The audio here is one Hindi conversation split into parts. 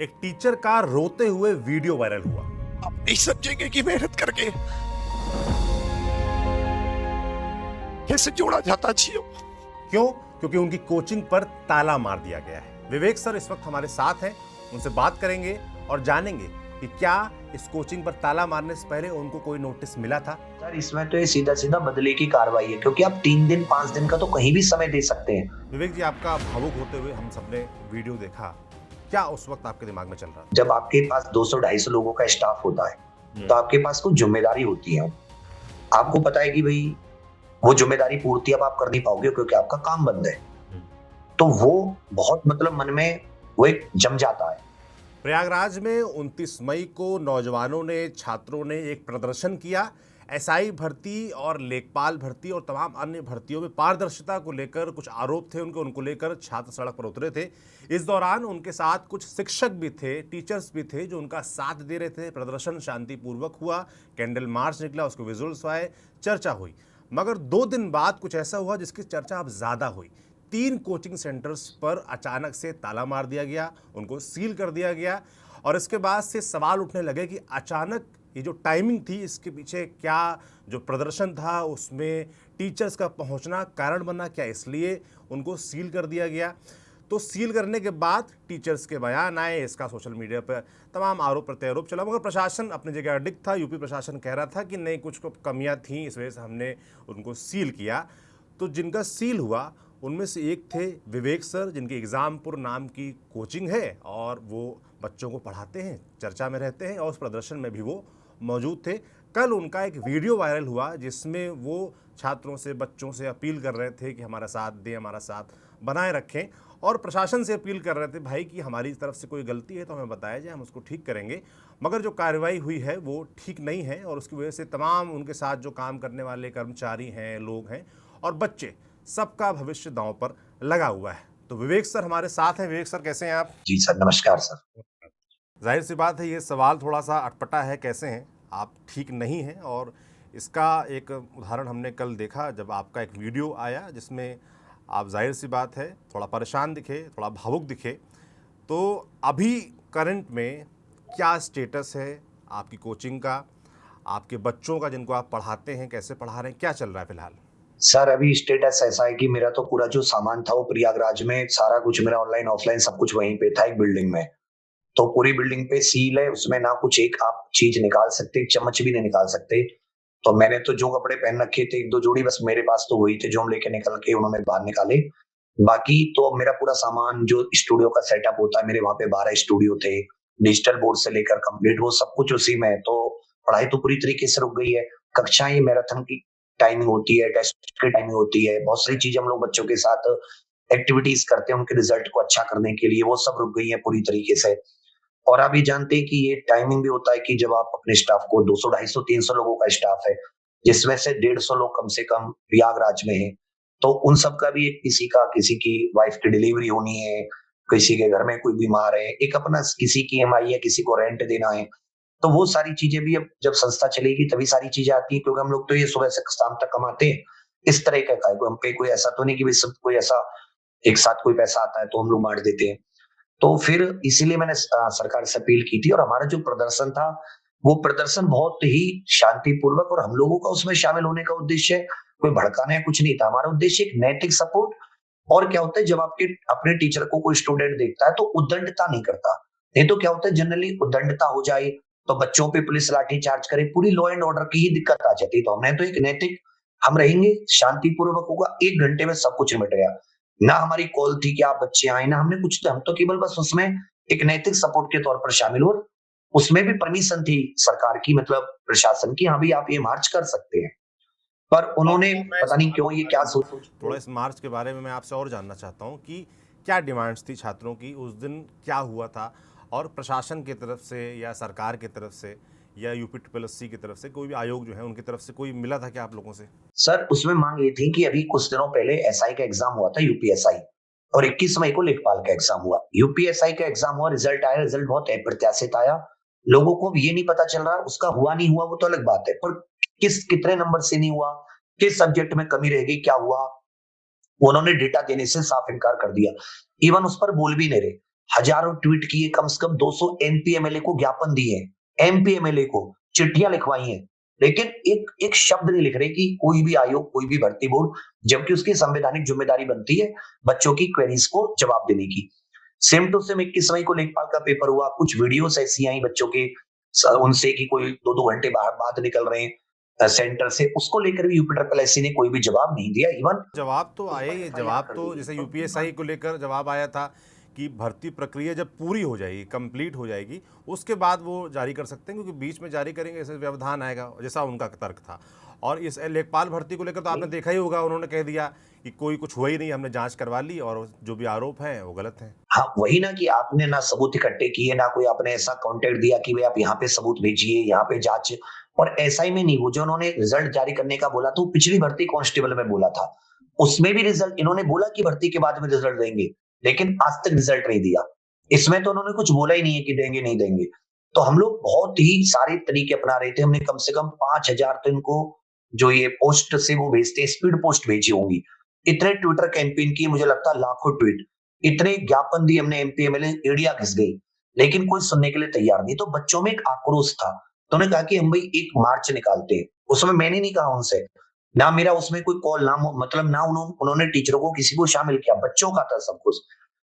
एक टीचर का रोते हुए वीडियो वायरल हुआ। आप नहीं समझेंगे कि मेहनत करके कैसे जोड़ा जाता जियो। क्यों? क्योंकि उनकी कोचिंग पर ताला मार दिया गया है। विवेक सर इस वक्त हमारे साथ हैं, उनसे बात करेंगे और जानेंगे कि क्या इस कोचिंग पर ताला मारने से पहले उनको कोई नोटिस मिला था। सर इसमें तो ये सीधा सीधा बदले की कार्रवाई है, क्योंकि आप 3 दिन 5 दिन का तो कहीं भी समय दे सकते हैं। विवेक जी, आपका भावुक होते हुए हम सबने वीडियो देखा, क्या उस वक्त आपके दिमाग में चल रहा था? जब आपके पास 200-250 लोगों का स्टाफ होता है तो आपके पास कुछ जिम्मेदारी होती है। आपको पता है कि भाई वो जिम्मेदारी पूर्ति अब आप कर नहीं पाओगे क्योंकि आपका काम बंद है। तो वो बहुत मतलब मन में वो एक जम जाता है। प्रयागराज में 29 मई को नौजवानों ने, छात्रों ने एक प्रदर्शन किया। एसआई भर्ती और लेखपाल भर्ती और तमाम अन्य भर्तियों में पारदर्शिता को लेकर कुछ आरोप थे उनको लेकर छात्र सड़क पर उतरे थे। इस दौरान उनके साथ कुछ शिक्षक भी थे, टीचर्स भी थे जो उनका साथ दे रहे थे। प्रदर्शन शांतिपूर्वक हुआ, कैंडल मार्च निकला, उसके विजुअल्स आए, चर्चा हुई। मगर 2 दिन बाद कुछ ऐसा हुआ जिसकी चर्चा अब ज़्यादा हुई। 3 कोचिंग सेंटर्स पर अचानक से ताला मार दिया गया, उनको सील कर दिया गया और इसके बाद से सवाल उठने लगे कि अचानक ये जो टाइमिंग थी, इसके पीछे क्या जो प्रदर्शन था उसमें टीचर्स का पहुंचना कारण बना, क्या इसलिए उनको सील कर दिया गया? तो सील करने के बाद टीचर्स के बयान आए, इसका सोशल मीडिया पर तमाम आरोप प्रत्यारोप चला, मगर प्रशासन अपनी जगह अडिग था। यूपी प्रशासन कह रहा था कि नहीं, कुछ कमियां थीं, इस वजह से हमने उनको सील किया। तो जिनका सील हुआ उनमें से एक थे विवेक सर, जिनकी एग्जामपुर नाम की कोचिंग है और वो बच्चों को पढ़ाते हैं, चर्चा में रहते हैं और उस प्रदर्शन में भी वो मौजूद थे। कल उनका एक वीडियो वायरल हुआ जिसमें वो छात्रों से, बच्चों से अपील कर रहे थे कि हमारा साथ दें, हमारा साथ बनाए रखें और प्रशासन से अपील कर रहे थे भाई कि हमारी तरफ से कोई गलती है तो हमें बताया जाए, हम उसको ठीक करेंगे। मगर जो कार्रवाई हुई है वो ठीक नहीं है और उसकी वजह से तमाम उनके साथ जो काम करने वाले कर्मचारी हैं, लोग हैं और बच्चे, सबका भविष्य दांव पर लगा हुआ है। तो विवेक सर हमारे साथ हैं। विवेक सर, कैसे हैं आप? जी सर, नमस्कार सर। जाहिर सी बात है, ये सवाल थोड़ा सा अटपटा है, कैसे हैं आप? ठीक नहीं हैं और इसका एक उदाहरण हमने कल देखा जब आपका एक वीडियो आया जिसमें आप, जाहिर सी बात है, थोड़ा परेशान दिखे, थोड़ा भावुक दिखे। तो अभी करंट में क्या स्टेटस है आपकी कोचिंग का, आपके बच्चों का जिनको आप पढ़ाते हैं, कैसे पढ़ा रहे हैं, क्या चल रहा है फिलहाल? सर अभी स्टेटस ऐसा है कि मेरा तो पूरा जो सामान था वो प्रयागराज में, सारा कुछ मेरा ऑनलाइन ऑफलाइन सब कुछ वहीं पे था, एक बिल्डिंग में। तो पूरी बिल्डिंग पे सील है, उसमें ना कुछ एक आप चीज निकाल सकते, एक चम्मच भी नहीं निकाल सकते। तो मैंने तो जो कपड़े पहन रखे थे, 1-2 जोड़ी बस मेरे पास तो वही थे जो हम लेके निकल के उन्होंने बाहर निकाले। बाकी तो मेरा पूरा सामान जो स्टूडियो का सेटअप होता है, मेरे वहां पे 12 स्टूडियो थे, डिजिटल बोर्ड से लेकर कंप्लीट वो सब कुछ उसी में है। तो पढ़ाई तो पूरी तरीके से रुक गई है। कक्षाएं, मैराथन की टाइमिंग होती है, टेस्ट की टाइमिंग होती है, बहुत सारी चीजें हम लोग बच्चों के साथ एक्टिविटीज करते हैं उनके रिजल्ट को अच्छा करने के लिए, वो सब रुक गई है पूरी तरीके से। और आप ये जानते हैं कि ये टाइमिंग भी होता है कि जब आप अपने स्टाफ को 200, 250, 300 लोगों का स्टाफ है, जिसमें से 150 लोग कम से कम प्रयागराज में है, तो उन सब का भी किसी की वाइफ की डिलीवरी होनी है, किसी के घर में कोई बीमार है, एक अपना किसी की ईएमआई है, किसी को रेंट देना है। तो वो सारी चीजें भी अब जब संस्था चलेगी तभी सारी चीजें आती है, क्योंकि हम लोग तो ये सुबह से शाम तक कमाते हैं। इस तरह का हम पे कोई ऐसा तो नहीं कि सब कोई ऐसा एक साथ कोई पैसा आता है तो हम लोग बांट देते हैं। तो फिर इसीलिए मैंने सरकार से अपील की थी और हमारा जो प्रदर्शन था वो प्रदर्शन बहुत ही शांतिपूर्वक, और हम लोगों का उसमें शामिल होने का उद्देश्य कोई भड़काना है कुछ नहीं था। हमारा उद्देश्य एक नैतिक सपोर्ट। और क्या होता है, जब आपके अपने टीचर को कोई स्टूडेंट देखता है तो उद्दंडता नहीं करता। नहीं तो क्या होता है, जनरली उद्दंडता हो जाए तो बच्चों पे पुलिस लाठी चार्ज करे, पूरी लॉ एंड ऑर्डर की ही दिक्कत आ जाती है। तो हमने तो एक नैतिक, हम रहेंगे, शांतिपूर्वक होगा, 1 घंटे में सब कुछ निपट गया। ना हमारी कॉल थी कि आप बच्चे आए, ना हमने कुछ, हम तो केवल बस उसमें एक नैतिक सपोर्ट के तौर पर शामिल हुए। उसमें भी परमिशन थी सरकार की, मतलब प्रशासन की, हाँ भी आप ये मार्च कर सकते हैं। पर उन्होंने पता नहीं क्यों ये क्या सोच। थोड़ा इस मार्च के बारे में मैं आपसे और जानना चाहता हूँ कि क्या डिमांड्स थी छात्रों की उस दिन, क्या हुआ था और प्रशासन की तरफ से या सरकार की तरफ से या यूपीएससी की तरफ से, कोई भी आयोग जो है उनकी तरफ से कोई मिला था क्या आप लोगों से? सर उसमें मांग ये थी कि अभी कुछ दिनों पहले एसआई का एग्जाम हुआ था, यूपीएसआई, और 21 मई को लेखपाल का एग्जाम हुआ। यूपीएसआई का एग्जाम हुआ, रिजल्ट आया, रिजल्ट बहुत अप्रत्याशित आया। लोगों को ये नहीं पता चल रहा उसका हुआ नहीं हुआ वो तो अलग बात है, पर कितने नंबर से नहीं हुआ, किस सब्जेक्ट में कमी रह गई, क्या हुआ, उन्होंने डेटा देने से साफ इनकार कर दिया। इवन उस पर बोल भी नहीं रहे। हजारों ट्वीट किए, कम से कम 200 एमपी एमएलए को ज्ञापन दिए, एमपी एमएलए को चिट्ठियां लिखवाई हैं, लेकिन एक एक शब्द नहीं लिख रहे कि कोई भी आयोग, कोई भी भर्ती बोर्ड, जबकि उसकी संवैधानिक जिम्मेदारी बनती है बच्चों की क्वेरीज को जवाब देने की। सेम टू सेम 21 मई को लेखपाल का पेपर हुआ, कुछ वीडियोस ऐसी आई बच्चों के उनसे कि कोई 2-2 घंटे बाहर निकल रहे हैं सेंटर से, उसको लेकर भी यूपी ट्रिपल एससी ने कोई भी जवाब नहीं दिया। इवन जवाब तो आए ही, जवाब तो जैसे यूपीएसआई को लेकर जवाब आया था कि भर्ती प्रक्रिया जब पूरी हो जाएगी, कंप्लीट हो जाएगी, उसके बाद वो जारी कर सकते हैं, क्योंकि बीच में जारी करेंगे ऐसे व्यवधान आएगा, जैसा उनका तर्क था। और इस लेखपाल भर्ती को लेकर तो आपने देखा ही होगा, उन्होंने कह दिया कि कोई कुछ हुआ ही नहीं, हमने जांच करवा ली और जो भी आरोप हैं वो गलत हैं। हाँ, वही ना कि आपने ना सबूत इकट्ठे किए, ना कोई आपने ऐसा कॉन्टेक्ट दिया कि भाई आप यहाँ पे सबूत भेजिए, यहाँ पे जांच। और एसआई में नहीं, वो जो उन्होंने रिजल्ट जारी करने का बोला था, वो पिछली भर्ती कांस्टेबल में बोला था, उसमें भी रिजल्ट इन्होंने बोला कि भर्ती के बाद में रिजल्ट देंगे, लेकिन आज तक रिजल्ट नहीं दिया। इसमें तो उन्होंने कुछ बोला ही नहीं है कि देंगे नहीं देंगे। तो हम लोग बहुत ही सारे तरीके अपना रहे थे, हमने कम से कम 5,000 तो इनको जो ये पोस्ट से वो भेजते, स्पीड पोस्ट भेजी होंगी, इतने ट्विटर कैंपेन किए, मुझे लगता है लाखों ट्वीट, इतने ज्ञापन दिए हमने, एमपी एमएलए एड़िया घिस गई, लेकिन कोई सुनने के लिए तैयार नहीं। तो बच्चों में एक आक्रोश था, तो उन्होंने कहा कि हम भाई एक मार्च निकालते हैं। उसमें मैंने नहीं कहा उनसे, ना मेरा उसमें कोई कॉल, ना मतलब ना उन्होंने टीचरों को किसी को शामिल किया, बच्चों का था सब कुछ।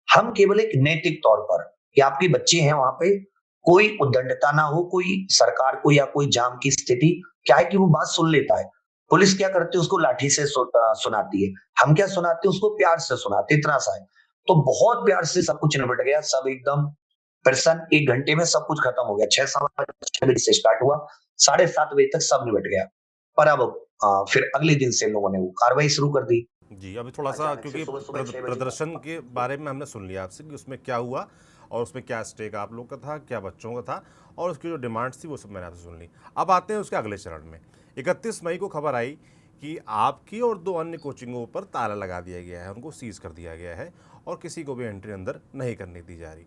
हम केवल एक नैतिक तौर पर कि आपके बच्चे हैं वहां पे, कोई उद्दंडता ना हो, कोई सरकार को या कोई जाम की स्थिति, क्या है कि वो बात सुन लेता है। पुलिस क्या करती है, उसको लाठी से सुनाती है, हम क्या सुनाते हैं, उसको प्यार से सुनाते, इतना सा है। तो बहुत प्यार से सब कुछ निपट गया, सब एकदम प्रसन्न, 1 घंटे में सब कुछ खत्म हो गया। 6-6:15 से स्टार्ट हुआ, 7:30 बजे तक सब निपट गया। पर अब फिर अगले दिन से लोगों ने वो कार्रवाई शुरू कर दी। जी, अभी थोड़ा-सा क्योंकि प्रदर्शन के बारे में हमने सुन लिया आपसे कि उसमें क्या हुआ और उसमें क्या स्टेक आप लोग का था, क्या बच्चों का था, और उसकी जो डिमांड्स थी वो सब मैंने आपसे सुन ली। अब आते हैं उसके अगले चरण में। 31 मई को खबर आई कि आपकी और 2 अन्य कोचिंगों पर ताला लगा दिया गया है, उनको सीज़ कर दिया गया है और किसी को भी एंट्री अंदर नहीं करने दी जा रही।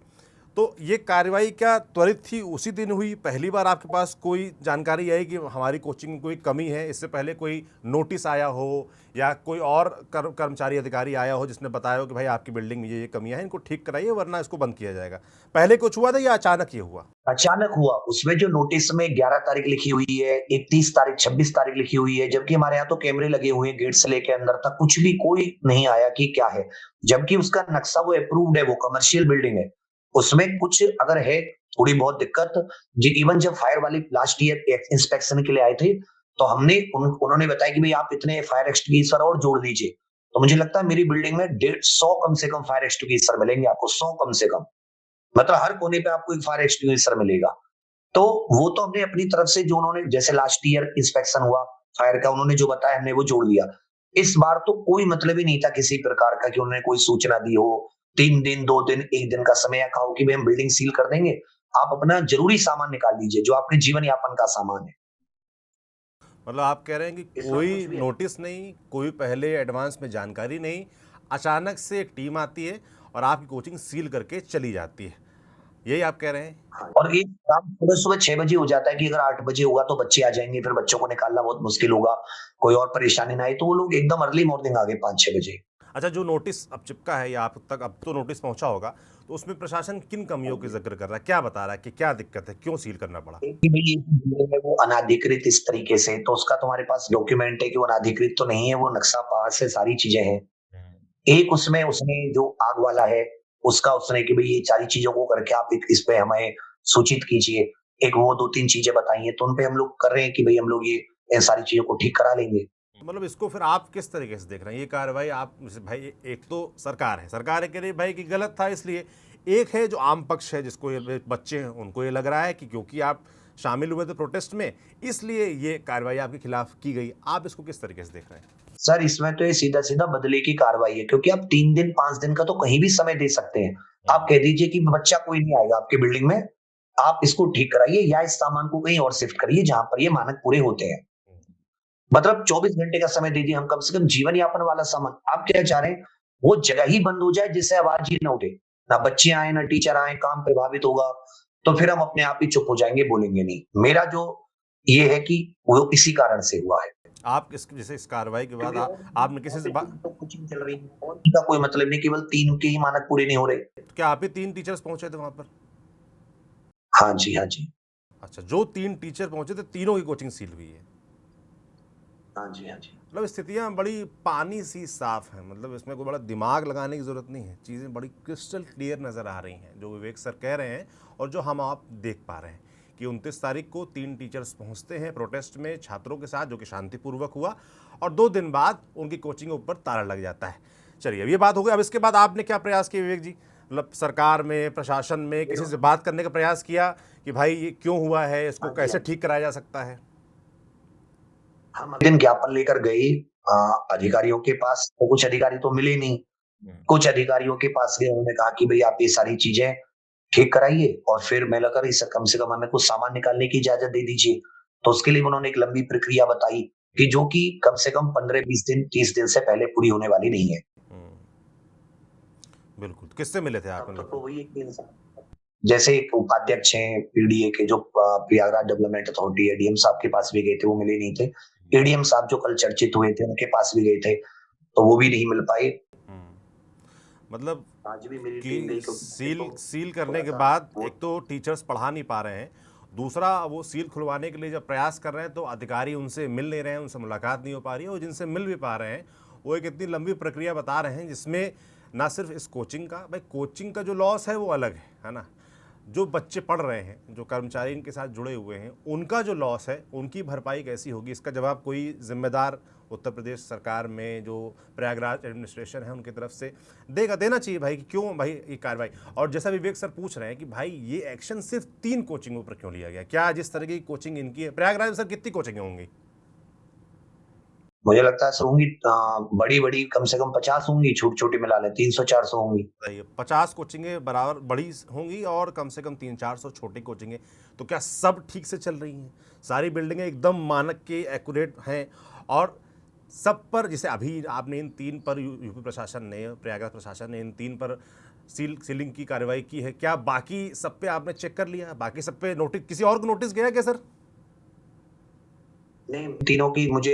तो ये कार्रवाई क्या त्वरित थी, उसी दिन हुई? पहली बार आपके पास कोई जानकारी आई कि हमारी कोचिंग में कोई कमी है? इससे पहले कोई नोटिस आया हो या कोई और कर्मचारी अधिकारी आया हो जिसने बताया हो कि भाई आपकी बिल्डिंग में ये कमियां हैं, इनको ठीक कराइए वरना इसको बंद किया जाएगा? पहले कुछ हुआ था या अचानक ये हुआ? अचानक हुआ। उसमें जो नोटिस में 11 तारीख लिखी हुई है, 31 तारीख, 26 तारीख लिखी हुई है, जबकि हमारे यहाँ तो कैमरे लगे हुए हैं गेट से लेके अंदर तक, कुछ भी कोई नहीं आया कि क्या है। जबकि उसका नक्शा वो अप्रूव्ड है, वो कमर्शियल बिल्डिंग है, उसमें कुछ अगर है थोड़ी बहुत दिक्कत, इवन जब फायर वाली लास्ट ईयर इंस्पेक्शन के लिए आए थे, तो हमने उन्होंने बताया कि भाई आप इतने फायर एक्सटिंग्विशर और जोड़ दीजिए। तो मुझे लगता है मेरी बिल्डिंग में 150 कम से कम फायर एक्सटिंग्विशर मिलेंगे आपको, 100 कम से कम, मतलब हर कोने पे आपको एक फायर एक्सटिंग्विशर मिलेगा। तो वो तो हमने अपनी तरफ से जो उन्होंने, जैसे लास्ट ईयर इंस्पेक्शन हुआ फायर का, उन्होंने जो बताया हमने वो जोड़ लिया। इस बार तो कोई मतलब ही नहीं था किसी प्रकार का कि उन्होंने कोई सूचना दी हो, 3 दिन, 2 दिन, 1 दिन का समय, या कहा हो कि भाई हम बिल्डिंग सील कर देंगे, आप अपना जरूरी सामान निकाल लीजिए, जो आपके जीवन यापन का सामान है। मतलब आप कह रहे हैं कि कोई नोटिस नहीं, कोई पहले एडवांस में जानकारी नहीं, अचानक से एक टीम आती है और आपकी कोचिंग सील करके चली जाती है, यही आप कह रहे हैं? और ये काम सुबह-सुबह 6 बजे हो जाता है कि अगर 8 बजे होगा तो बच्चे आ जाएंगे, फिर बच्चों को निकालना बहुत मुश्किल होगा, कोई और परेशानी ना आए, तो वो लोग एकदम अर्ली मॉर्निंग आ गए 5-6 बजे। अच्छा, जो नोटिस अब चिपका है या आप तक अब तो नोटिस पहुंचा होगा, तो उसमें प्रशासन किन कमियों की जिक्र कर रहा है, क्या बता रहा है कि क्या दिक्कत है, क्यों सील करना पड़ा? कि भाई ये वो अनाधिकृत इस तरीके से, तो उसका तुम्हारे पास डॉक्यूमेंट है कि वो अनाधिकृत तो नहीं है, वो नक्शा पास है, सारी चीजें हैं। एक उसमें उसने जो आग वाला है, उसका उसने कि भाई ये सारी चीजों को करके आप एक इस पे हमें सूचित कीजिए। एक वो 2-3 चीजें बताई हैं, तो उन पे हम लोग कर रहे हैं कि भाई हम लोग ये इन सारी चीजों को ठीक करा लेंगे। मतलब इसको फिर आप किस तरीके से देख रहे हैं ये कार्रवाई? आप भाई, एक तो सरकार है कह रही भाई कि गलत था इसलिए, एक है जो आम पक्ष है जिसको ये बच्चे हैं उनको ये लग रहा है कि क्योंकि आप शामिल हुए थे प्रोटेस्ट में इसलिए ये कार्रवाई आपके खिलाफ की गई। आप इसको किस तरीके से देख रहे हैं? सर, इसमें तो ये सीधा-सीधा बदले की कार्रवाई है, क्योंकि आप 3 दिन, 5 दिन का तो कहीं भी समय दे सकते हैं। आप कह दीजिए कि बच्चा कोई नहीं आएगा आपकी बिल्डिंग में, आप इसको ठीक कराइए या इस सामान को कहीं और शिफ्ट करिए जहां पर ये मानक पूरे होते हैं। मतलब 24 घंटे का समय दे दिए हम, कम से कम जीवन यापन वाला सामान। आप क्या चाह रहे हैं, वो जगह ही बंद हो जाए जिससे आवाज ही ना उठे, ना बच्चे आए ना टीचर आए, काम प्रभावित होगा, तो फिर हम अपने आप ही चुप हो जाएंगे, बोलेंगे नहीं। मेरा जो ये है कि वो इसी कारण से हुआ है। आप जैसे इस कार्रवाई के बाद आपने किसी से तो कोचिंग चल रही है और इनका कोई मतलब नहीं, केवल 3 के ही मानक पूरे नहीं हो रहे। क्या आप ही 3 टीचर्स पहुंचे थे वहां पर? हाँ जी, हाँ जी। अच्छा, जो 3 टीचर पहुंचे थे तीनों की कोचिंग सील हुई है। हाँ जी, हाँ जी। मतलब स्थितियां बड़ी पानी सी साफ हैं, मतलब इसमें कोई बड़ा दिमाग लगाने की ज़रूरत नहीं है, चीज़ें बड़ी क्रिस्टल क्लियर नज़र आ रही हैं जो विवेक सर कह रहे हैं और जो हम आप देख पा रहे हैं कि 29 तारीख को 3 टीचर्स पहुंचते हैं प्रोटेस्ट में छात्रों के साथ, जो कि शांतिपूर्वक हुआ, और 2 दिन बाद उनकी कोचिंग के ऊपर ताला लग जाता है। चलिए, अब ये बात हो गई। अब इसके बाद आपने क्या प्रयास किए विवेक जी? मतलब सरकार में, प्रशासन में किसी से बात करने का प्रयास किया कि भाई ये क्यों हुआ है, इसको कैसे ठीक कराया जा सकता है? हम अगले दिन ज्ञापन लेकर गए अधिकारियों के पास, तो कुछ अधिकारी तो मिले नहीं। कुछ अधिकारियों के पास गए, उन्होंने कहा कि भई आप ये सारी चीज़ें ठीक कराइए और फिर मैं लगा इस कम से कम हमें कुछ सामान निकालने की इजाज़त दे दीजिए। तो उसके लिए उन्होंने एक लंबी प्रक्रिया बताई कि जो कि कम से कम 15-20 दिन, 30 दिन से पहले पूरी होने वाली नहीं है। बिल्कुल। किससे मिले थे आप? तब तक तो वही एक इंसान, जैसे एक उपाध्यक्ष हैं पीडीए के, जो प्रयागराज डेवलपमेंट अथॉरिटी है, डीएम साहब के पास भी गए थे, वो मिले नहीं थे। एडीएम साहब जो कल चर्चित हुए थे, उनके पास भी गए थे, तो वो भी नहीं मिल पाए। मतलब आज भी मेरी टीम गई कि सील करने के बाद एक तो टीचर्स पढ़ा नहीं पा रहे हैं, दूसरा वो सील खुलवाने के लिए जब प्रयास कर रहे हैं तो अधिकारी उनसे मिल नहीं रहे हैं, उनसे मुलाकात नहीं हो पा रही है, और जिनसे मिल भी पा रहे हैं वो एक इतनी लंबी प्रक्रिया बता रहे हैं जिसमें ना सिर्फ इस कोचिंग का, भाई कोचिंग का जो लॉस है वो अलग है ना, जो बच्चे पढ़ रहे हैं, जो कर्मचारी इनके साथ जुड़े हुए हैं, उनका जो लॉस है, उनकी भरपाई कैसी होगी, इसका जवाब कोई जिम्मेदार उत्तर प्रदेश सरकार में जो प्रयागराज एडमिनिस्ट्रेशन है उनकी तरफ से देना चाहिए भाई, कि क्यों भाई ये कार्रवाई। और जैसा विवेक सर पूछ रहे हैं कि भाई ये एक्शन सिर्फ 3 कोचिंगों पर क्यों लिया गया? क्या जिस तरह की कोचिंग इनकी है, प्रयागराज में सर कितनी कोचिंगें होंगी? मुझे लगता है सर होंगी बड़ी-बड़ी कम से कम 50 होंगी, छोटी-छोटी मिला लें 300-400 होंगी। 50 कोचिंगें बराबर बड़ी होंगी और कम से कम 300-400 छोटी कोचिंगें। तो क्या सब ठीक से चल रही हैं? सारी बिल्डिंगें एकदम मानक के एक्यूरेट हैं और सब पर, जैसे अभी आपने इन 3 पर यूपी प्रशासन ने, प्रयागराज प्रशासन ने इन 3 पर सीलिंग की कार्रवाई की है, क्या बाकी सब पे आपने चेक कर लिया? बाकी सब पे नोटिस, किसी और को नोटिस गया क्या सर? नहीं, तीनों की मुझे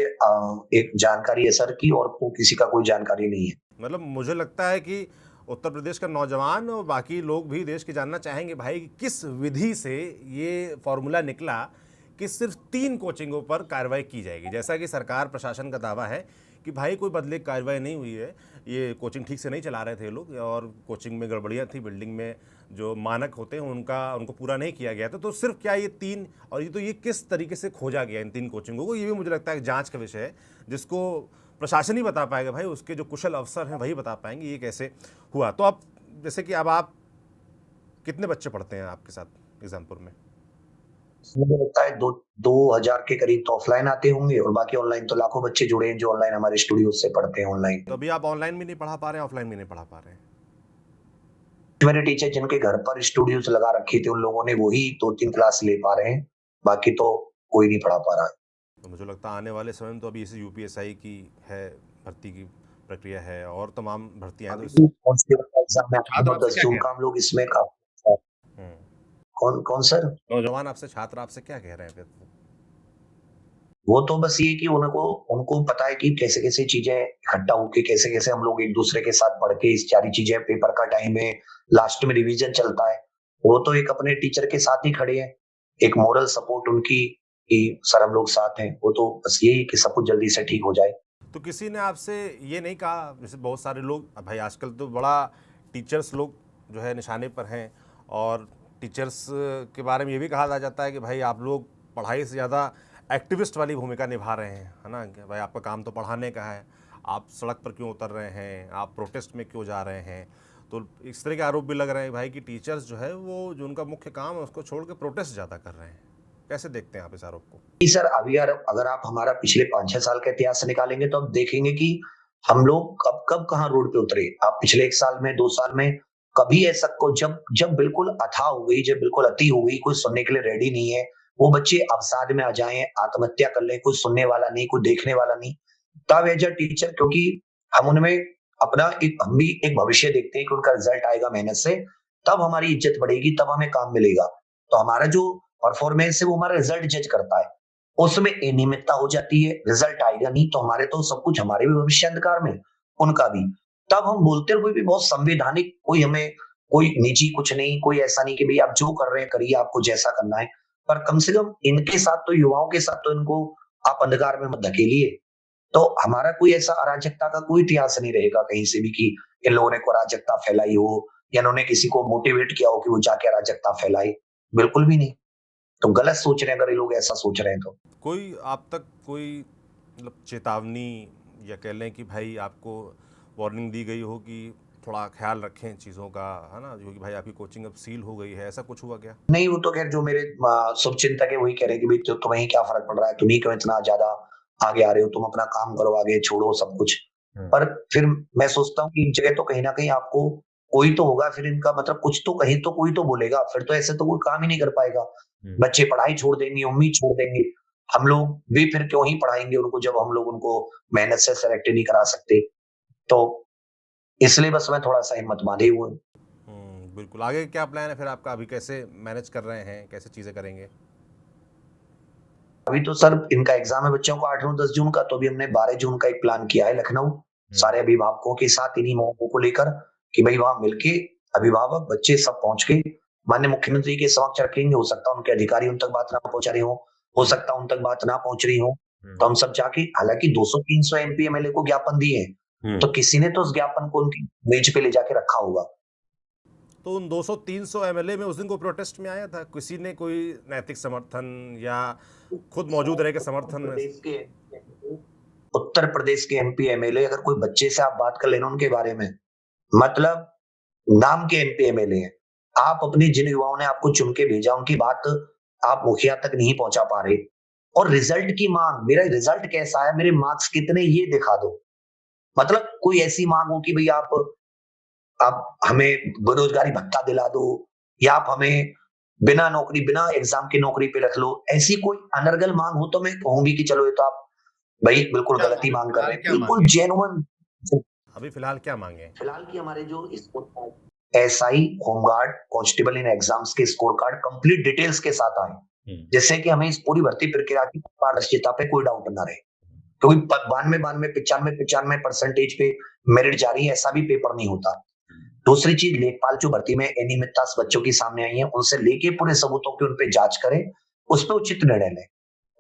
एक जानकारी है सर की, और को किसी का कोई जानकारी नहीं है। मतलब मुझे लगता है कि उत्तर प्रदेश का नौजवान और बाकी लोग भी देश के जानना चाहेंगे भाई कि किस विधि से ये फॉर्मूला निकला कि सिर्फ 3 कोचिंगों पर कार्रवाई की जाएगी। जैसा कि सरकार प्रशासन का दावा है कि भाई कोई बदले की कार्रवाई नहीं हुई है, ये कोचिंग ठीक से नहीं चला रहे थे लोग और कोचिंग में गड़बड़ियाँ थी, बिल्डिंग में जो मानक होते हैं उनको पूरा नहीं किया गया था। तो सिर्फ क्या ये 3, और ये किस तरीके से खोजा गया इन 3 कोचिंगों को, ये भी मुझे लगता है जाँच का विषय है, जिसको प्रशासन ही बता पाएगा भाई, उसके जो कुशल अफसर हैं वही बता पाएंगे ये कैसे हुआ। तो अब जैसे कि अब आप कितने बच्चे पढ़ते हैं आपके साथ एग्जामपुर में? मुझे लगता है 2000 के करीब तो ऑफलाइन आते होंगे और बाकी ऑनलाइन, तो लाखों बच्चे जुड़े हैं जो ऑनलाइन हमारे स्टूडियो से पढ़ते हैं ऑनलाइन। तो अभी आप ऑनलाइन भी नहीं पढ़ा पा रहे हैं, ऑफलाइन भी नहीं पढ़ा पा रहे हैं? मेरे टीचर जिनके घर पर स्टूडियोज लगा रखे थे, उन लोगों ने वही 2-3 क्लास ले पा रहे हैं, बाकी तो कोई नहीं पढ़ा पा रहा है। तो मुझे लगता है आने वाले समय में तो अभी इसे यूपीएसआई की है, भर्ती की प्रक्रिया है और तमाम भर्तियां हैं, तो कांस्टेबल का एग्जाम है 10 जून का, हम लोग इसमें कौन सर? नौजवान आपसे, छात्र आपसे क्या कह रहे हैं फिर? वो तो बस ये कि उनको पता है कि कैसे-कैसे चीजें इकट्ठा होके कैसे-कैसे हम लोग एक दूसरे के साथ पढ़ के इस सारी चीजें, पेपर का टाइम है, लास्ट में रिवीजन चलता है। वो तो एक अपने टीचर के साथ ही खड़े हैं, एक मोरल सपोर्ट उनकी कि सर हम लोग साथ हैं। वो तो बस यही कि सब कुछ जल्दी से ठीक हो जाए। तो किसी ने आपसे ये नहीं कहा, जैसे बहुत सारे लोग भाई आजकल तो बड़ा टीचर्स लोग जो है निशाने पर हैं, और टीचर्स के बारे में ये भी कहा जाता है कि भाई आप लोग पढ़ाई से ज़्यादा एक्टिविस्ट वाली भूमिका निभा रहे हैं, है ना, कि भाई आपका काम तो पढ़ाने का है, आप सड़क पर क्यों उतर रहे हैं, आप प्रोटेस्ट में क्यों जा रहे हैं। तो इस तरह के आरोप भी लग रहे हैं भाई कि टीचर्स जो है वो जो उनका मुख्य काम है उसको छोड़ के प्रोटेस्ट ज़्यादा कर रहे हैं। कैसे देखते हैं आप इस आरोप को? जी सर, अभी यार अगर आप हमारा पिछले 5-6 साल का इतिहास से निकालेंगे तो आप देखेंगे कि हम लोग कब कहाँ रोड पे उतरे। आप पिछले 1 साल में, 2 साल में कभी ऐसा को जब बिल्कुल अथाह हो गई, जब बिल्कुल अति हो गई, कोई सुनने के लिए रेडी नहीं है, वो बच्चे अवसाद में आ जाएँ, आत्महत्या कर लें, कोई सुनने वाला नहीं, कोई देखने वाला नहीं। तब एज़ अ टीचर, क्योंकि हम उनमें हम भी एक भविष्य देखते हैं कि उनका रिजल्ट आएगा मेहनत से, तब हमारी इज्जत बढ़ेगी, तब हमें काम मिलेगा। तो हमारा जो परफॉर्मेंस है वो हमारा रिजल्ट जज करता है। उसमें अनियमितता हो जाती है, रिजल्ट आएगा नहीं, तो हमारे तो सब कुछ हमारे भी भविष्य अंधकार में, उनका भी। तब हम बोलते हुए भी बहुत संवैधानिक, कोई हमें कोई निजी कुछ नहीं, कोई ऐसा नहीं कि भई आप जो कर रहे हैं करिए, आपको जैसा करना है। पर कम से कम इनके साथ तो, युवाओं के साथ तो इनको आप अंधकार में मत धकेलिए। तो हमारा कोई ऐसा अराजकता का कोई इतिहास नहीं रहेगा कहीं से भी कि इन लोगों ने कोई अराजकता फैलाई हो या इन्होंने किसी को मोटिवेट किया हो कि वो जाके अराजकता फैलाए। बिल्कुल भी नहीं। तो गलत सोच रहे हैं अगर ये लोग ऐसा सोच रहे हैं तो। कोई आप तक कोई मतलब चेतावनी या कह लें कि भाई आपको वार्निंग दी गई हो कि थोड़ा ख्याल रखें चीज़ों का, है ना, जो कि भाई आपकी कोचिंग अब सील हो गई है, ऐसा कुछ हुआ क्या? नहीं, वो तो खैर जो मेरे शुभचिंतक है वही कह रहे हैं कि भाई तो तुम्हें क्या फ़र्क पड़ रहा है? तुम ही क्यों इतना ज़्यादा आगे आ रहे हो? तुम अपना काम करो आगे, छोड़ो सब कुछ। पर फिर मैं सोचता हूँ कि एक जगह तो कहीं न कहीं आपको कोई तो होगा, फिर इनका मतलब कुछ तो कहीं तो कोई तो बोलेगा, फिर तो ऐसे तो कोई काम ही नहीं कर पाएगा। बच्चे पढ़ाई छोड़ देंगे, उम्मीद छोड़ देंगे। हम लोग भी फिर क्यों ही पढ़ाएँगे उनको जब हम लोग उनको मेहनत से सेलेक्ट ही नहीं करा सकते। तो इसलिए बस मैं थोड़ा-सा हिम्मत बाँधे हुए हूँ। बिल्कुल। आगे क्या प्लान है फिर आपका? अभी कैसे मैनेज कर रहे हैं? कैसे चीज़ें करेंगे? अभी तो सर इनका एग्ज़ाम है बच्चों को 8 और 10 जून का, तो अभी हमने 12 जून का एक प्लान किया है लखनऊ, सारे अभिभावकों के साथ इन्हीं मौकों को लेकर कि भई वहाँ मिलके अभिभावक, बच्चे सब पहुँच के माननीय मुख्यमंत्री के समक्ष रखेंगे। हो सकता है उनके अधिकारी उन तक बात ना पहुँचा रहे हों, हो सकता है उन तक बात ना पहुँच रही हो। तो हम सब जाके, हालाँकि 200-300 एमपी एमएलए को ज्ञापन दिए हैं, तो किसी ने तो उस ज्ञापन को उनकी मेज पे ले जाके रखा होगा। तो उन 200-300 एमएलए में उस दिन कोई प्रोटेस्ट में आया था? किसी ने कोई नैतिक समर्थन या खुद मौजूद रह के समर्थन में? उत्तर प्रदेश के एमपी एमएलए, अगर कोई बच्चे से आप बात कर लेना उनके बारे में, मतलब नाम के एमपी एमएलए हैं। आप अपने जिन युवाओं ने आपको चुन के भेजा, उनकी बात आप मुखिया तक नहीं पहुंचा पा रहे। और रिजल्ट की मांग, मेरा रिजल्ट कैसा है, मेरे मार्क्स कितने, ये दिखा दो। मतलब कोई ऐसी मांग हो कि भाई आप हमें बेरोजगारी भत्ता दिला दो, या आप हमें बिना नौकरी, बिना एग्जाम की नौकरी पे रख लो। ऐसी कोई अनर्गल मांग हो तो मैं कहूंगी कि चलो ये तो आप भाई बिल्कुल क्या गलत ही मांगे? मांग कर फिलहाल रहे हैं, क्या बिल्कुल मांगे? जेन्युइन। अभी फिलहाल क्या मांगे? फिलहाल की हमारे जो एसआई, होमगार्ड, कांस्टेबल इन एग्जाम्स के स्कोर कार्ड कंप्लीट डिटेल्स के साथ आए, जिससे कि हमें इस पूरी भर्ती प्रक्रिया की पारदर्शिता पे कोई डाउट ना रहे। क्योंकि 92 95 परसेंटेज पे मेरिट जारी है, ऐसा भी पेपर नहीं होता। दूसरी चीज, लेखपाल जो भर्ती में अनियमितता बच्चों की सामने आई है, उनसे लेके पूरे सबूतों की उन पे जांच करें, उस पर उचित निर्णय लें।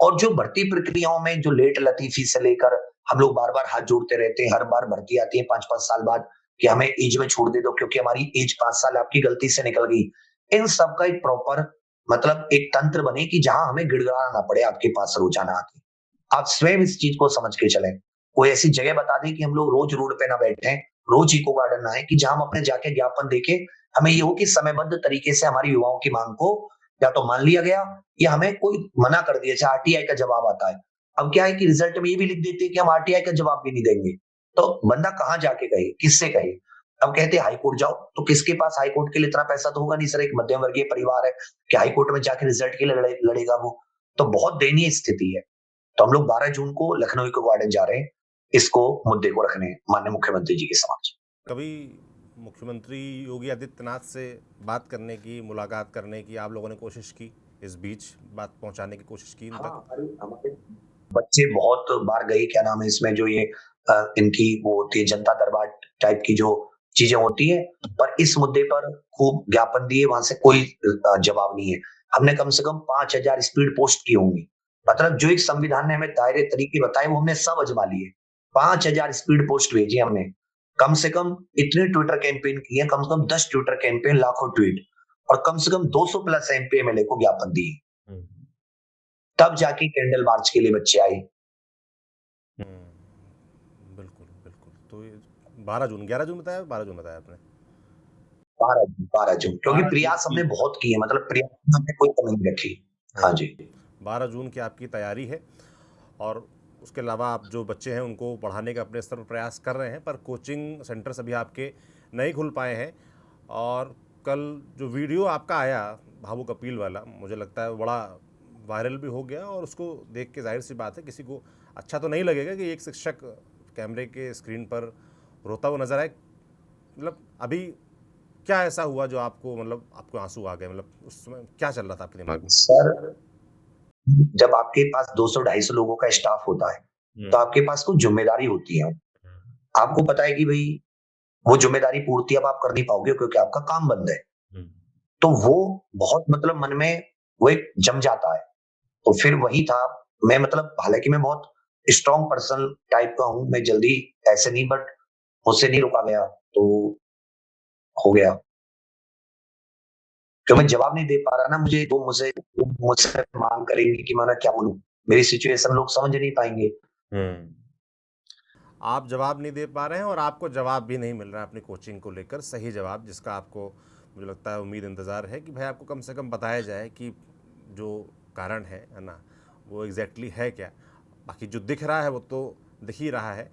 और जो भर्ती प्रक्रियाओं में जो लेट लतीफी से लेकर हम लोग बार बार हाथ जोड़ते रहते हैं, हर बार भर्ती आती है 5-5 साल बाद कि हमें एज में छूट दे दो क्योंकि हमारी एज 5 साल आपकी गलती से निकल गई। इन सब का एक प्रॉपर मतलब एक तंत्र बने कि जहां हमें गिड़गिड़ाना ना पड़े आपके पास रोजाना आके। आप स्वयं इस चीज को समझ के चलें। कोई ऐसी जगह बता दें कि हम लोग रोज रोड पे ना बैठे, रोज इको गार्डन ना आए, कि जहां हम अपने जाके ज्ञापन देके हमें ये हो कि समयबद्ध तरीके से हमारी युवाओं की मांग को या तो मान लिया गया या हमें कोई मना कर दिया। जैसे आरटीआई का जवाब आता है, अब क्या है कि रिजल्ट में ये भी लिख देते हैं कि हम आरटीआई का जवाब भी नहीं देंगे। तो बंदा कहाँ जाके कहे, किससे कहे? अब कहते हैं हाई कोर्ट जाओ, तो किसके पास हाई कोर्ट के लिए इतना पैसा तो होगा नहीं सर, एक मध्यम वर्गीय परिवार है कि हाई कोर्ट में जाके रिजल्ट के लिए लड़ेगा वो। तो बहुत दयनीय स्थिति है। तो हम लोग 12 जून को लखनऊ इको गार्डन जा रहे हैं, इसको मुद्दे को रखने माननीय मुख्यमंत्री जी के समक्ष। कभी मुख्यमंत्री योगी आदित्यनाथ से बात करने की, मुलाकात करने की आप लोगों ने कोशिश की? इस बीच बात पहुंचाने की कोशिश की इन तक? हाँ, अरे हमारे बच्चे बहुत बार गए, क्या नाम है इसमें जो ये इनकी वो होती है जनता दरबार टाइप की जो चीजें होती है, पर इस मुद्दे पर खूब ज्ञापन दिए, वहां से कोई जवाब नहीं है। हमने कम से कम 5,000 स्पीड पोस्ट की होंगी, मतलब जो एक संविधान ने हमें दायरे तरीके बताए वो हमने सब अजमा लिए। 5,000 स्पीड पोस्ट भेजी हमने, कम से कम इतने ट्विटर कैंपेन किए, कम से कम 10 ट्विटर कैंपेन, लाखों ट्वीट, और कम से कम 200 प्लस एमपी एमएलए को ज्ञापन दिए, तब जाके कैंडल मार्च के लिए बच्चे आए। बिल्कुल बिल्कुल। तो ये 12 जून, 11 जून बताया, 12 जून बताया आपने? 12 जून, क्योंकि प्रयास हमने बहुत किए, मतलब प्रयास में हमने कोई कमी नहीं रखी। हाँ जी। 12 जून की आपकी तैयारी है, और उसके अलावा आप जो बच्चे हैं उनको पढ़ाने का अपने स्तर पर प्रयास कर रहे हैं, पर कोचिंग सेंटर्स अभी आपके नहीं खुल पाए हैं। और कल जो वीडियो आपका आया भावुक अपील वाला, मुझे लगता है बड़ा वायरल भी हो गया, और उसको देख के जाहिर सी बात है किसी को अच्छा तो नहीं लगेगा कि एक शिक्षक कैमरे के स्क्रीन पर रोता हुआ नजर आए। मतलब अभी क्या ऐसा हुआ जो आपको, मतलब आपको आंसू आ गए? मतलब उस समय क्या चल रहा था आपके दिमाग में? सर जब आपके पास 200-250 लोगों का स्टाफ होता है, तो आपके पास कुछ ज़िम्मेदारी होती है। आपको पता है कि भई वो ज़िम्मेदारी पूर्ति अब आप कर नहीं पाओगे क्योंकि आपका काम बंद है। तो वो बहुत मतलब मन में वो एक जम जाता है। तो फिर वही था, मैं मतलब हालाँकि मैं बहुत स्ट्रॉन्ग पर्सन टाइप का हूँ, मैं जल्दी ऐसे नहीं बट मुझसे नहीं रुका गया, तो हो गया। क्यों मैं जवाब नहीं दे पा रहा ना मुझे वो मुझसे माँग करेंगे कि मैं उन्हें क्या बोलूँ? मेरी सिचुएशन लोग समझ नहीं पाएँगे। आप जवाब नहीं दे पा रहे हैं और आपको जवाब भी नहीं मिल रहा है अपनी कोचिंग को लेकर, सही जवाब जिसका आपको मुझे लगता है उम्मीद इंतज़ार है कि भाई आपको कम से कम बताया जाए कि जो कारण है ना, वो एग्जैक्टली है क्या। बाकी जो दिख रहा है वो तो दिख ही रहा है।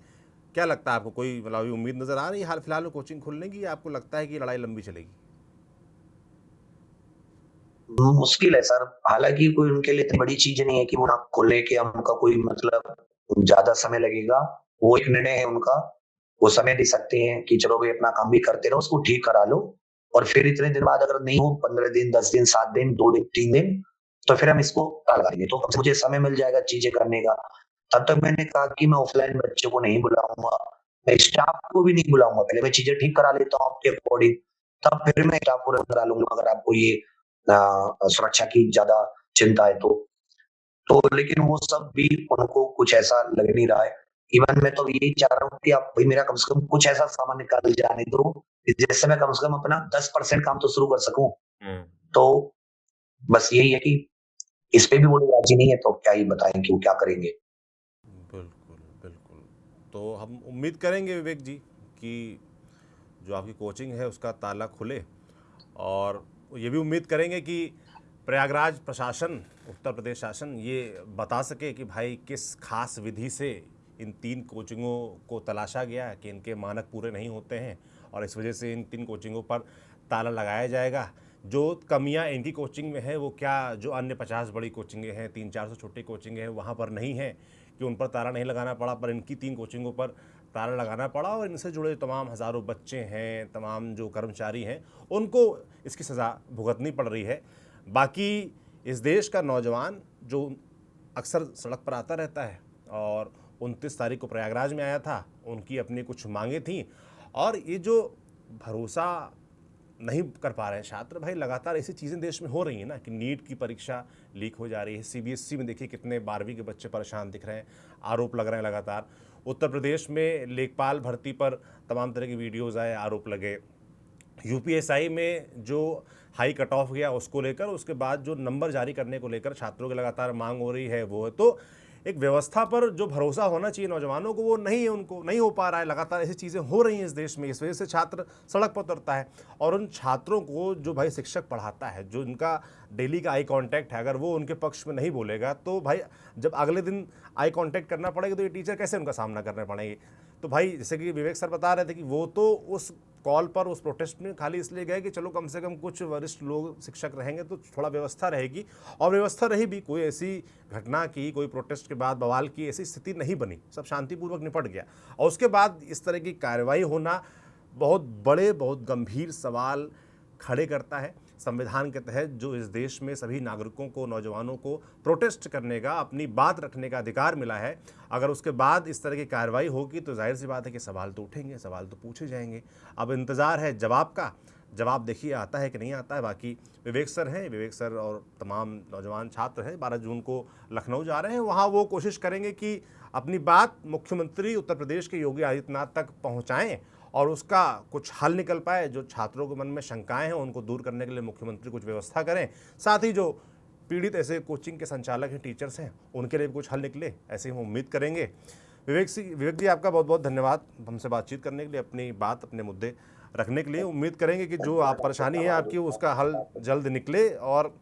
क्या लगता है आपको, कोई मतलब अभी उम्मीद नज़र आ रही है हाल फिलहाल में कोचिंग खुलने की, या आपको लगता है कि ये लड़ाई लंबी चलेगी? मुश्किल है सर, हालाँकि कोई उनके लिए इतनी बड़ी चीज़ नहीं है कि वो ना खोलने के उनका कोई मतलब ज़्यादा समय लगेगा। वो एक निर्णय है उनका, वो समय दे सकते हैं कि चलो भई अपना काम भी करते रहो, उसको ठीक करा लो और फिर इतने दिन बाद अगर नहीं हो 15 दिन, 10 दिन, 7 दिन, 2 दिन, 3 दिन, तो फिर हम इसको लगा देंगे। तो मुझे समय मिल जाएगा चीज़ें करने का। तब तक मैंने कहा कि मैं ऑफ़लाइन बच्चों को नहीं बुलाऊँगा, मैं स्टाफ को भी नहीं बुलाऊँगा, पहले मैं चीज़ें ठीक करा लेता हूँ आपके अकॉर्डिंग, तब फिर मैं स्टाफ को करा लूँगा अगर आपको ये सुरक्षा की ज़्यादा चिंता है तो। तो लेकिन वो सब भी उनको कुछ ऐसा लग नहीं रहा है। इवन मैं तो यही चाह रहा हूँ कि आप भई मेरा कम से कम कुछ ऐसा सामान निकाल जाने दो, कि जिससे मैं कम से कम अपना 10% काम तो शुरू कर सकूँ। तो बस यही है कि इस पे भी वो लोग राज़ी नहीं है तो क्या ही बताएँ कि वो क्या करेंगे। बिल्कुल, बिल्कुल। तो हम उम्मीद करेंगे विवेक जी कि जो आपकी कोचिंग है उसका ताला खुले, और ये भी उम्मीद करेंगे कि प्रयागराज प्रशासन, उत्तर प्रदेश शासन ये बता सके कि भाई किस खास विधि से इन 3 कोचिंगों को तलाशा गया कि इनके मानक पूरे नहीं होते हैं और इस वजह से इन 3 कोचिंगों पर ताला लगाया जाएगा। जो कमियां इनकी कोचिंग में है वो क्या जो अन्य 50 बड़ी कोचिंगें हैं, 300-400 छोटी कोचिंगें हैं वहाँ पर नहीं हैं, कि उन पर ताला नहीं लगाना पड़ा, पर इनकी 3 कोचिंगों पर ताला लगाना पड़ा और इनसे जुड़े तमाम हज़ारों बच्चे हैं, तमाम जो कर्मचारी हैं, उनको इसकी सज़ा भुगतनी पड़ रही है। बाकी इस देश का नौजवान जो अक्सर सड़क पर आता रहता है और 29 तारीख को प्रयागराज में आया था, उनकी अपनी कुछ मांगें थीं, और ये जो भरोसा नहीं कर पा रहे हैं छात्र, भाई लगातार ऐसी चीज़ें देश में हो रही हैं ना कि नीट की परीक्षा लीक हो जा रही है, सीबीएसई में देखिए कितने 12वीं के बच्चे परेशान दिख रहे हैं, आरोप लग रहे हैं लगातार। उत्तर प्रदेश में लेखपाल भर्ती पर तमाम तरह की वीडियोज़ आए, आरोप लगे। यूपीएसआई में जो हाई कट ऑफ गया उसको लेकर, उसके बाद जो नंबर जारी करने को लेकर छात्रों की लगातार मांग हो रही है, वो है तो एक व्यवस्था पर जो भरोसा होना चाहिए नौजवानों को वो नहीं है, उनको नहीं हो पा रहा है। लगातार ऐसी चीज़ें हो रही हैं इस देश में, इस वजह से छात्र सड़क पर उतरता है। और उन छात्रों को जो भाई शिक्षक पढ़ाता है, जो उनका डेली का आई कांटेक्ट है, अगर वो उनके पक्ष में नहीं बोलेगा तो भाई जब अगले दिन आई कांटेक्ट करना पड़ेगा तो ये टीचर कैसे उनका सामना करने पड़ेंगे। तो भाई जैसे कि विवेक सर बता रहे थे कि वो तो उस कॉल पर, उस प्रोटेस्ट में खाली इसलिए गए कि चलो कम से कम कुछ वरिष्ठ लोग शिक्षक रहेंगे तो थोड़ा व्यवस्था रहेगी, और व्यवस्था रही भी। कोई ऐसी घटना की, कोई प्रोटेस्ट के बाद बवाल की ऐसी स्थिति नहीं बनी, सब शांतिपूर्वक निपट गया। और उसके बाद इस तरह की कार्रवाई होना बहुत बड़े, बहुत गंभीर सवाल खड़े करता है। संविधान के तहत जो इस देश में सभी नागरिकों को, नौजवानों को प्रोटेस्ट करने का, अपनी बात रखने का अधिकार मिला है, अगर उसके बाद इस तरह की कार्रवाई होगी तो जाहिर सी बात है कि सवाल तो उठेंगे, सवाल तो पूछे जाएंगे। अब इंतज़ार है जवाब का, जवाब देखिए आता है कि नहीं आता है। बाकी विवेक सर हैं, विवेक सर और तमाम नौजवान छात्र हैं, 12 जून को लखनऊ जा रहे हैं, वहाँ वो कोशिश करेंगे कि अपनी बात मुख्यमंत्री उत्तर प्रदेश के योगी आदित्यनाथ तक पहुँचाएँ और उसका कुछ हल निकल पाए। जो छात्रों के मन में शंकाएं हैं उनको दूर करने के लिए मुख्यमंत्री कुछ व्यवस्था करें, साथ ही जो पीड़ित ऐसे कोचिंग के संचालक हैं, टीचर्स हैं, उनके लिए भी कुछ हल निकले, ऐसे हम उम्मीद करेंगे। विवेक जी आपका बहुत बहुत धन्यवाद हमसे बातचीत करने के लिए, अपनी बात, अपने मुद्दे रखने के लिए। उम्मीद करेंगे कि जो आप परेशानी है आपकी उसका हल जल्द निकले, और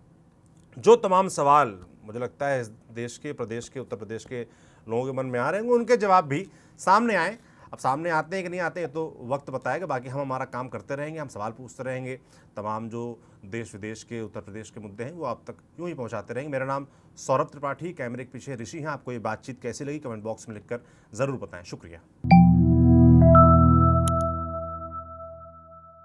जो तमाम सवाल मुझे लगता है इस देश के, प्रदेश के, उत्तर प्रदेश के लोगों के मन में आ रहे हैं उनके जवाब भी सामने आए। अब सामने आते हैं कि नहीं आते हैं तो वक्त बताएगा। बाकी हम हमारा काम करते रहेंगे, हम सवाल पूछते रहेंगे, तमाम जो देश विदेश के, उत्तर प्रदेश के मुद्दे हैं वो आप तक यूँ ही पहुँचाते रहेंगे। मेरा नाम सौरभ त्रिपाठी, कैमरे के पीछे ऋषि हैं। आपको ये बातचीत कैसी लगी कमेंट बॉक्स में लिखकर ज़रूर बताएं। शुक्रिया।